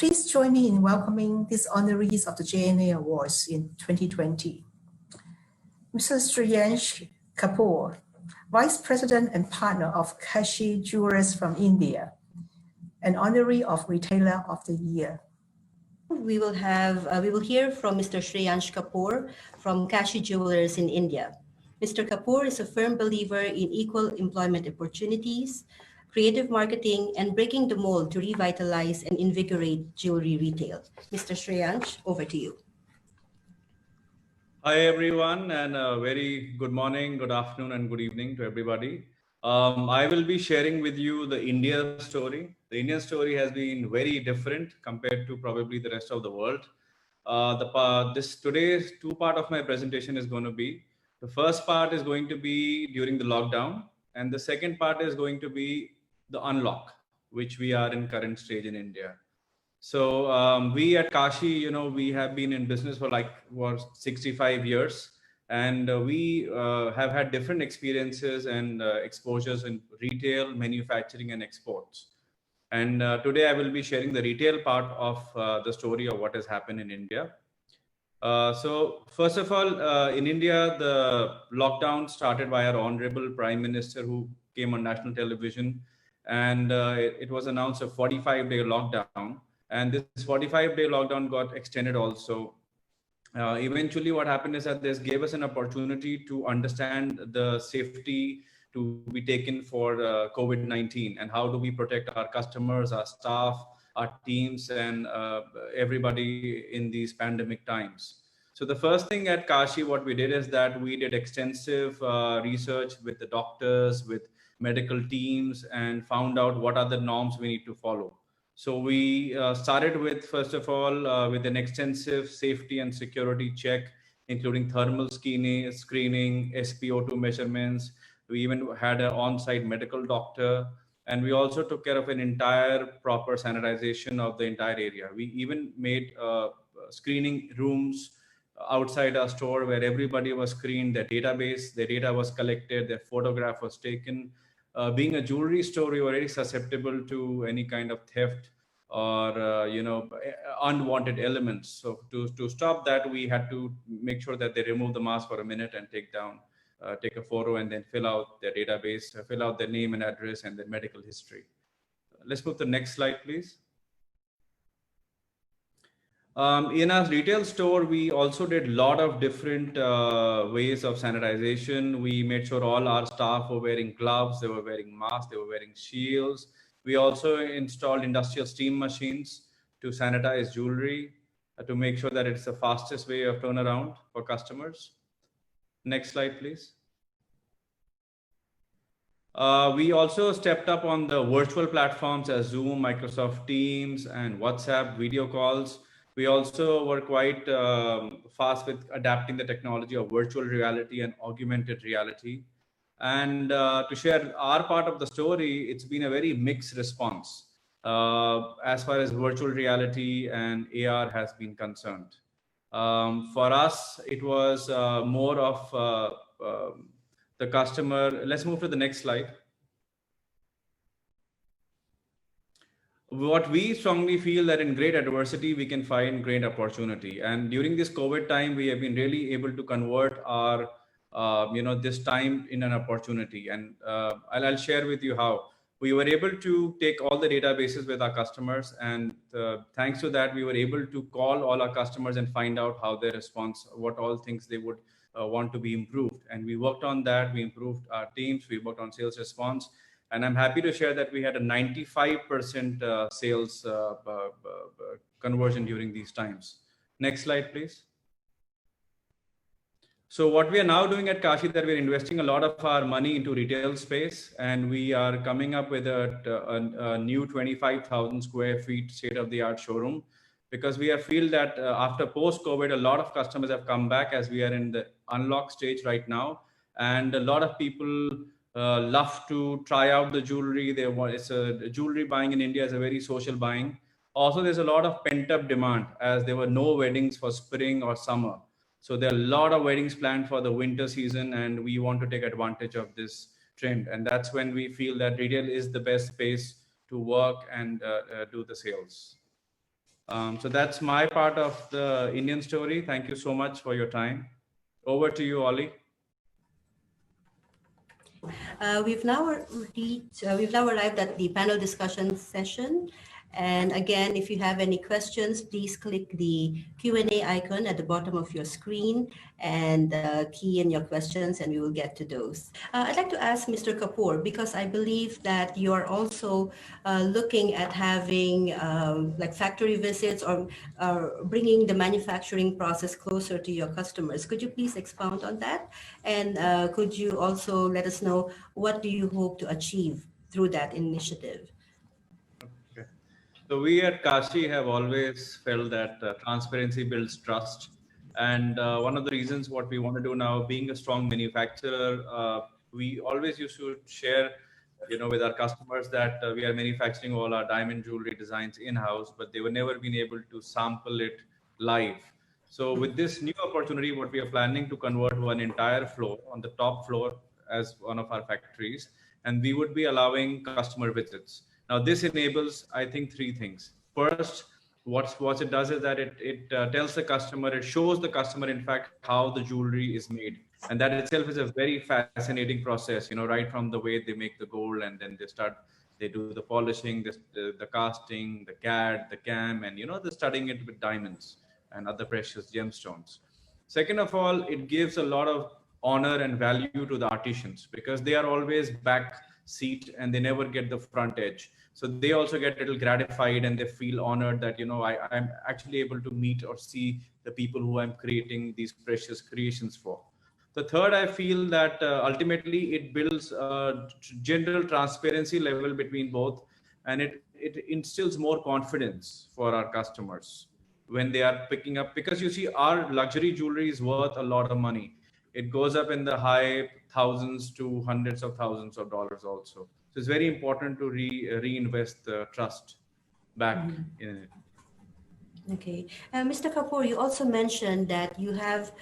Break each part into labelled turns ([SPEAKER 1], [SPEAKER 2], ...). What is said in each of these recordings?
[SPEAKER 1] Please join me in welcoming these honorees of the Jna Awards in 2020. Mr. Shreyansh Kapoor, Vice President and Partner of Kashi Jewelers from India, an honoree of Retailer of the Year.
[SPEAKER 2] We will hear from Mr. Shreyansh Kapoor from Kashi Jewelers in India. Mr. Kapoor is a firm believer in equal employment opportunities, creative marketing, and breaking the mold to revitalize and invigorate jewelry retail. Mr. Shreyansh, over to you.
[SPEAKER 3] Hi, everyone, and a very good morning, good afternoon, and good evening to everybody. I will be sharing with you the India story. The Indian story has been very different compared to probably the rest of the world. Today's two part of my presentation is going to be, the first part is going to be during the lockdown, and the second part is going to be the unlock, which we are in current stage in India. So we at Kashi, we have been in business for 65 years, and we have had different experiences and exposures in retail, manufacturing, and exports. And today I will be sharing the retail part of the story of what has happened in India. So first of all, in India, the lockdown started by our Honorable Prime Minister, who came on national television, and it was announced a 45-day lockdown. And this 45-day lockdown got extended also. Eventually, what happened is that this gave us an opportunity to understand the safety to be taken for COVID-19 and how do we protect our customers, our staff, our teams, and everybody in these pandemic times. So the first thing at Kashi, what we did is that we did extensive research with the doctors, with medical teams, and found out what are the norms we need to follow. So we started with, first of all, with an extensive safety and security check, including thermal screening, SpO2 measurements. We even had an on-site medical doctor, and we also took care of an entire proper sanitization of the entire area. We even made screening rooms outside our store where everybody was screened, their database, their data was collected, their photograph was taken. Being a jewelry store, we were very susceptible to any kind of theft or unwanted elements. So to stop that, we had to make sure that they remove the mask for a minute and take a photo and then fill out their database, fill out their name and address and their medical history. Let's move to the next slide, please. In our retail store, we also did a lot of different ways of sanitization. We made sure all our staff were wearing gloves, they were wearing masks, they were wearing shields. We also installed industrial steam machines to sanitize jewelry to make sure that it's the fastest way of turnaround for customers. Next slide, please. We also stepped up on the virtual platforms as Zoom, Microsoft Teams, and WhatsApp video calls. We also were quite fast with adapting the technology of virtual reality and augmented reality. And to share our part of the story, it's been a very mixed response as far as virtual reality and AR has been concerned. For us, it was more of the customer. Let's move to the next slide. What we strongly feel that in great adversity, we can find great opportunity. And during this COVID time, we have been really able to convert our, this time in an opportunity. And I'll share with you how. We were able to take all the databases with our customers. And thanks to that, we were able to call all our customers and find out how their response, what all things they would want to be improved. And we worked on that. We improved our teams. We worked on sales response. And I'm happy to share that we had a 95% sales conversion during these times. Next slide, please. So what we are now doing at Kashi, that we're investing a lot of our money into retail space, and we are coming up with a new 25,000 square feet state-of-the-art showroom, because we feel that after post-COVID, a lot of customers have come back as we are in the unlock stage right now, and a lot of people love to try out the jewelry. Jewelry buying in India is a very social buying. Also, there's a lot of pent-up demand as there were no weddings for spring or summer. So there are a lot of weddings planned for the winter season, and we want to take advantage of this trend. And that's when we feel that retail is the best space to work and do the sales. So that's my part of the Indian story. Thank you so much for your time. Over to you, Ollie.
[SPEAKER 2] We've now arrived at the panel discussion session. And again, if you have any questions, please click the Q&A icon at the bottom of your screen and key in your questions, and we will get to those. I'd like to ask Mr. Kapoor, because I believe that you are also looking at having like factory visits or bringing the manufacturing process closer to your customers. Could you please expound on that? And could you also let us know what do you hope to achieve through that initiative?
[SPEAKER 3] Okay. So we at Kashi have always felt that transparency builds trust. And one of the reasons what we want to do now, being a strong manufacturer, we always used to share, with our customers that we are manufacturing all our diamond jewelry designs in-house, but they were never been able to sample it live. So with this new opportunity, what we are planning to convert one entire floor on the top floor as one of our factories, and we would be allowing customer visits. Now, this enables, I think, three things. First, what it does is that it tells the customer, it shows the customer, in fact, how the jewelry is made. And that itself is a very fascinating process, right from the way they make the gold, and then they do the polishing, the casting, the CAD, the CAM, and, the studying it with diamonds and other precious gemstones. Second of all, it gives a lot of honor and value to the artisans because they are always back seat and they never get the front edge. So they also get a little gratified and they feel honored that, I'm actually able to meet or see the people who I'm creating these precious creations for. The third, I feel that ultimately it builds a general transparency level between both, and it instills more confidence for our customers when they are picking up, because you see our luxury jewelry is worth a lot of money. It goes up in the high thousands to hundreds of thousands of dollars also. So it's very important to reinvest the trust back in it.
[SPEAKER 2] Okay. Mr. Kapoor, you also mentioned that you have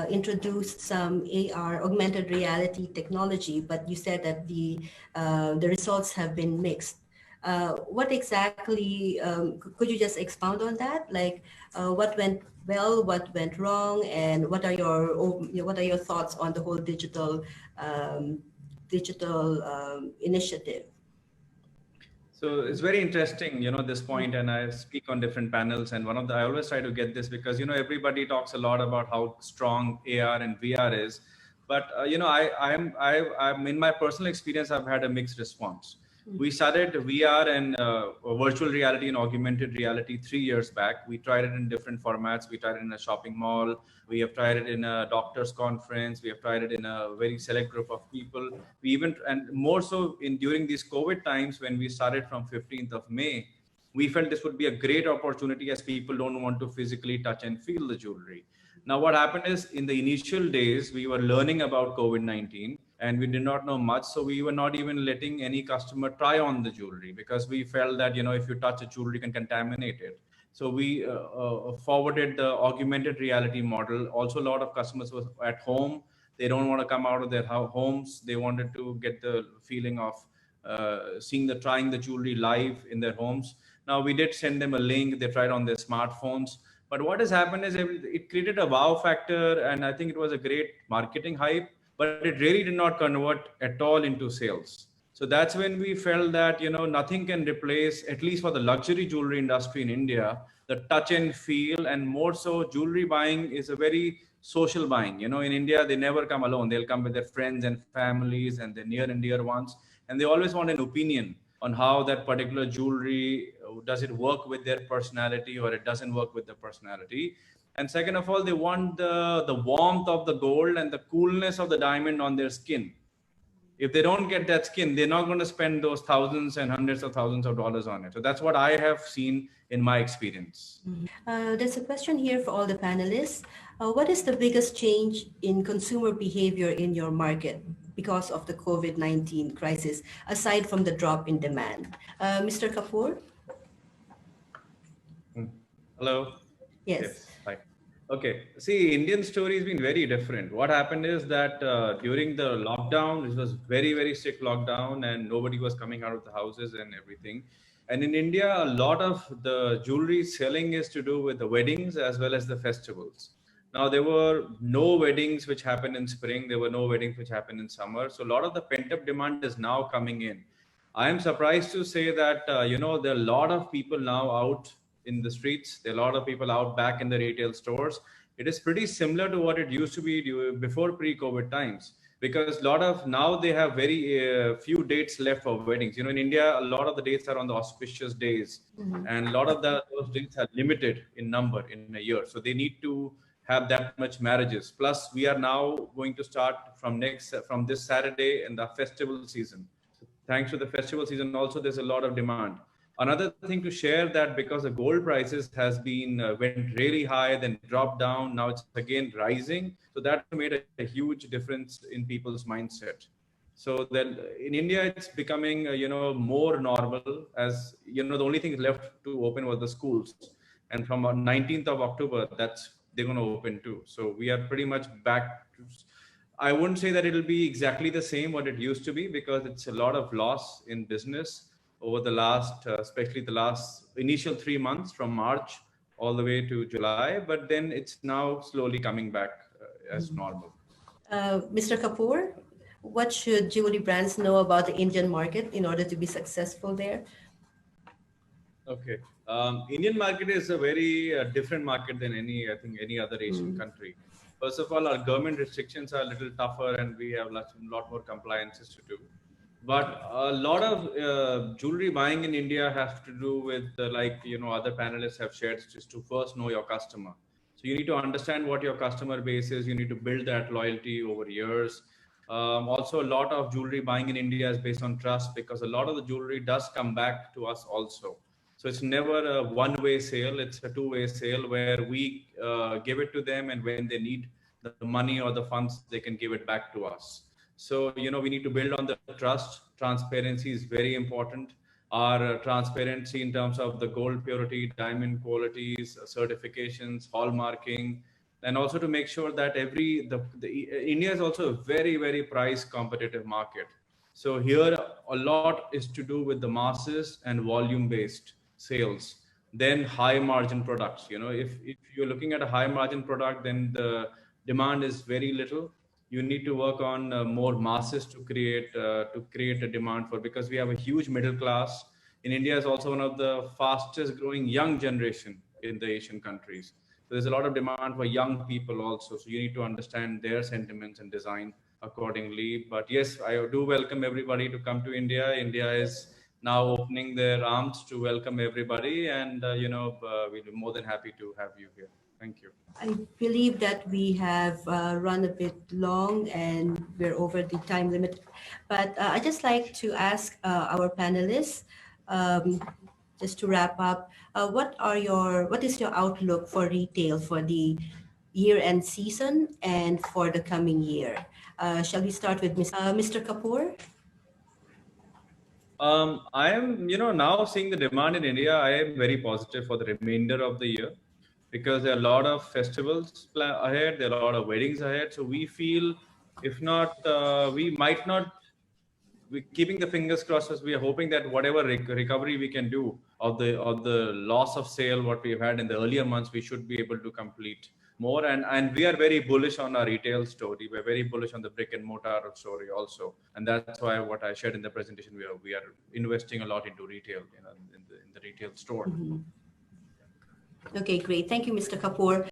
[SPEAKER 2] introduced some AR, augmented reality technology, but you said that the results have been mixed. What exactly, could you just expound on that? Like what went well, what went wrong, and what are your thoughts on the whole digital initiative?
[SPEAKER 3] So it's very interesting, this point, and I speak on different panels. And I always try to get this because, everybody talks a lot about how strong AR and VR is. But, I'm in my personal experience, I've had a mixed response. We started VR and virtual reality and augmented reality 3 years back. We tried it in different formats. We tried it in a shopping mall. We have tried it in a doctor's conference. We have tried it in a very select group of people. We even, and more so during these COVID times when we started from 15th of May, we felt this would be a great opportunity as people don't want to physically touch and feel the jewelry. Now, what happened is in the initial days, we were learning about COVID-19 and we did not know much. So we were not even letting any customer try on the jewelry because we felt that, if you touch a jewelry, you can contaminate it. So we forwarded the augmented reality model. Also, a lot of customers were at home. They don't want to come out of their homes. They wanted to get the feeling of trying the jewelry live in their homes. Now, we did send them a link. They tried on their smartphones. But what has happened is it created a wow factor, and I think it was a great marketing hype, but it really did not convert at all into sales. So that's when we felt that, nothing can replace, at least for the luxury jewelry industry in India, the touch and feel, and more so jewelry buying is a very social buying. In India, they never come alone. They'll come with their friends and families and their near and dear ones. And they always want an opinion on how that particular jewelry, does it work with their personality or it doesn't work with their personality. And second of all, they want the warmth of the gold and the coolness of the diamond on their skin. If they don't get that skin, they're not going to spend those thousands and hundreds of thousands of dollars on it. So that's what I have seen in my experience.
[SPEAKER 2] There's a question here for all the panelists. What is the biggest change in consumer behavior in your market because of the COVID-19 crisis, aside from the drop in demand? Mr. Kapoor?
[SPEAKER 3] Hello?
[SPEAKER 2] Yes.
[SPEAKER 3] Hi. Okay. See, Indian story has been very different. What happened is that during the lockdown, it was very, very strict lockdown and nobody was coming out of the houses and everything. And in India, a lot of the jewelry selling is to do with the weddings as well as the festivals. Now, there were no weddings which happened in spring. There were no weddings which happened in summer. So a lot of the pent-up demand is now coming in. I am surprised to say that, there are a lot of people now out in the streets. There are a lot of people out back in the retail stores. It is pretty similar to what it used to be before pre-COVID times, because a lot of now they have very few dates left for weddings. In India, a lot of the dates are on the auspicious days, and a lot of those dates are limited in number in a year. So they need to have that much marriages. Plus, we are now going to start from this Saturday in the festival season. Thanks to the festival season, also there's a lot of demand. Another thing to share that because the gold prices has been went really high, then dropped down. Now it's again rising. So that made a huge difference in people's mindset. So then in India, it's becoming more normal, as the only thing left to open was the schools, and from 19th of October, they're going to open too. So we are pretty much back to. I wouldn't say that it'll be exactly the same what it used to be, because it's a lot of loss in business over the last, especially the last initial 3 months from March all the way to July. But then it's now slowly coming back as normal.
[SPEAKER 2] Mr. Kapoor, what should jewelry brands know about the Indian market in order to be successful there?
[SPEAKER 3] Okay. Indian market is a very different market than any other Asian country. First of all, our government restrictions are a little tougher, and we have a lot more compliances to do. But a lot of jewelry buying in India has to do with, other panelists have shared, just to first know your customer. So you need to understand what your customer base is. You need to build that loyalty over years. Also, a lot of jewelry buying in India is based on trust, because a lot of the jewelry does come back to us also. So it's never a one-way sale. It's a two-way sale where we give it to them, and when they need the money or the funds, they can give it back to us. So, we need to build on the trust. Transparency is very important. Our transparency in terms of the gold purity, diamond qualities, certifications, hallmarking, and also to make sure that India is also a very, very price competitive market. So here a lot is to do with the masses and volume based sales, then high margin products. If you're looking at a high margin product, then the demand is very little. You need to work on more masses to create a demand for, because we have a huge middle class. In India is also one of the fastest growing young generation in the Asian countries. So there's a lot of demand for young people also. So you need to understand their sentiments and design accordingly. But yes, I do welcome everybody to come to India. India is now opening their arms to welcome everybody, and we'll be more than happy to have you here. Thank you.
[SPEAKER 2] I believe that we have run a bit long and we're over the time limit. But I'd just like to ask our panelists, just to wrap up, what is your outlook for retail for the year-end season and for the coming year? Shall we start with Mr. Kapoor?
[SPEAKER 3] I am, now seeing the demand in India. I am very positive for the remainder of the year, because there are a lot of festivals ahead. There are a lot of weddings ahead. So we feel, if not, we might not. We're keeping the fingers crossed, as we are hoping that whatever recovery we can do of the loss of sale what we've had in the earlier months, we should be able to complete more. And we are very bullish on our retail story. We're very bullish on the brick and mortar story also. And that's why what I shared in the presentation, we are investing a lot into retail, in the retail store.
[SPEAKER 2] Okay, great. Thank you, Mr. Kapoor.